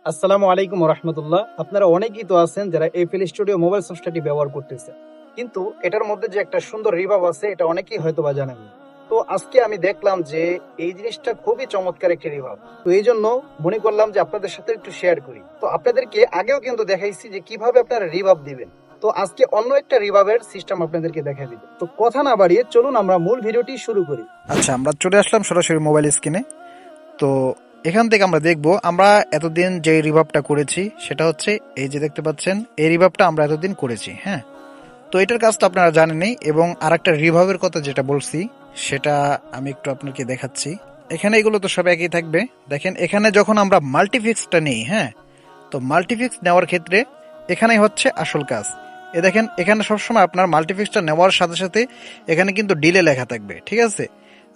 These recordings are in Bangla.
আসসালামু আলাইকুম রহমতুল্লাহ। আপনারা অনেকেই তো আছেন যারা এফএল স্টুডিও মোবাইল সফটওয়্যারটি ব্যবহার করতেছে, কিন্তু এটার মধ্যে যে একটা সুন্দর রিভাব আছে এটা অনেকেই হয়তো বা জানেন না। তো আজকে আমি দেখলাম যে এই জিনিসটা খুবই চমৎকার একটি রিভাব। তো এই জন্য মনে করলাম যে আপনাদের সাথে একটু শেয়ার করি। তো আপনাদেরকে আগেও কিন্তু দেখাইছি যে কিভাবে আপনারা রিভাব দিবেন। তো আজকে অন্য একটা রিভাবের সিস্টেম আপনাদেরকে দেখাই দিব। তো কথা না বাড়িয়ে চলুন আমরা মূল ভিডিওটি শুরু করি। আচ্ছা, আমরা চলে আসলাম সরাসরি মোবাইল স্ক্রিনে। তো এখান থেকে আমরা দেখব আমরা এতদিন যে রিভাবটা করেছি সেটা হচ্ছে এই যে দেখতে পাচ্ছেন, এই রিভাবটা আমরা এতদিন করেছি। হ্যাঁ, তো এটার কাজটা আপনারা জানেনই, এবং আরেকটা রিভাবের কথা যেটা বলছি সেটা আমি একটু আপনাকে দেখাচ্ছি। এখানে এগুলো তো সব একই থাকবে। দেখেন, এখানে যখন আমরা মাল্টিফিক্সটা নিই, হ্যাঁ, তো মাল্টিফিক্স নেওয়ার ক্ষেত্রে এখানেই হচ্ছে আসল কাজ। দেখেন, এখানে সবসময় আপনার মাল্টিফিক্সটা নেওয়ার সাথে সাথে এখানে কিন্তু ডিলে লেখা থাকবে, ঠিক আছে।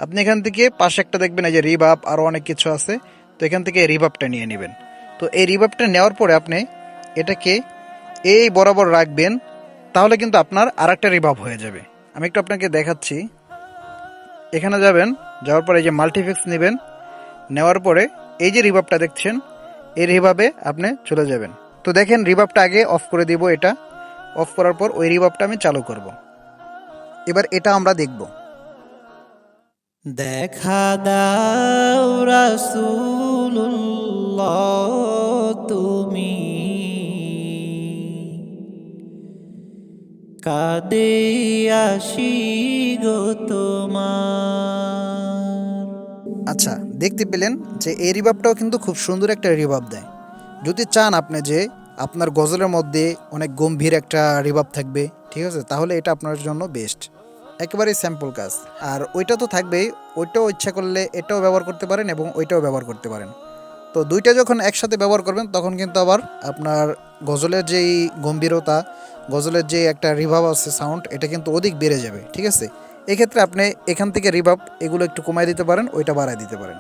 আপনি এখান থেকে পাশে একটা দেখবেন এই যে রিভাব, আরও অনেক কিছু আছে। তো এখান থেকে এই রিভাবটা নিয়ে নেবেন। তো এই রিভাবটা নেওয়ার পরে আপনি এটাকে এই বরাবর রাখবেন, তাহলে কিন্তু আপনার আর একটা রিভাব হয়ে যাবে। আমি একটু আপনাকে দেখাচ্ছি। এখানে যাবেন, যাওয়ার পরে এই যে মাল্টিফিক্স নেবেন, নেওয়ার পরে এই যে রিভাবটা দেখছেন, এই রিভাবে আপনি চলে যাবেন। তো দেখেন, রিভাবটা আগে অফ করে দিব। এটা অফ করার পর ওই রিভাবটা আমি চালু করব। এবার এটা আমরা দেখব। দেখা দাও রাসূলুল্লাহ, তুমি কাঁদে আসি গো তোমার। আচ্ছা, দেখতে পেলেন যে এই রিভাবটাও কিন্তু খুব সুন্দর একটা রিভাব দেয়। যদি চান আপনি যে আপনার গজলের মধ্যে অনেক গম্ভীর একটা রিভাব থাকবে, ঠিক আছে, তাহলে এটা আপনার জন্য বেস্ট। একেবারেই স্যাম্পল কাজ। আর ওইটা তো থাকবেই, ওইটাও ইচ্ছা করলে এটাও ব্যবহার করতে পারেন এবং ওইটাও ব্যবহার করতে পারেন। তো দুইটা যখন একসাথে ব্যবহার করবেন তখন কিন্তু আবার আপনার গজলের যেই গম্ভীরতা, গজলের যে একটা রিভাব আছে সাউন্ড, এটা কিন্তু অধিক বেড়ে যাবে, ঠিক আছে। এক্ষেত্রে আপনি এখান থেকে রিভাব এগুলো একটু কমায় দিতে পারেন, ওইটা বাড়ায় দিতে পারেন,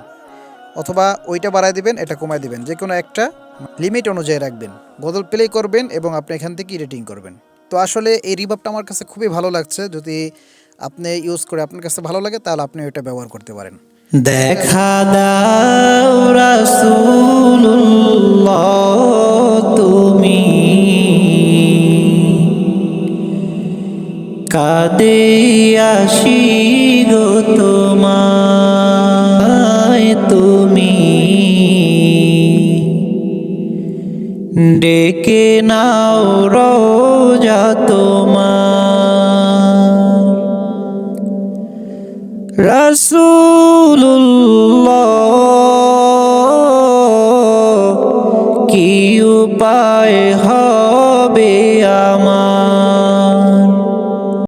অথবা ওইটা বাড়ায় দিবেন, এটা কমায় দিবেন, যে কোনো একটা লিমিট অনুযায়ী রাখবেন। গজল প্লে করবেন এবং আপনি এখান থেকে এডিটিং করবেন। তো আসলে এই রিভাবটা আমার কাছে খুবই ভালো লাগছে। যদি আপনি ইউজ করে আপনার কাছে ভালো লাগে তাহলে আপনি ওইটা ব্যবহার করতে পারেন। দেখা দাও রাসূলুল্লাহ, তুমি কাঁদে আসি গো তোমায়, তুমি ডেকে নাও রোজা তোমার। রাসূলুল্লাহ, কি উপায় হয়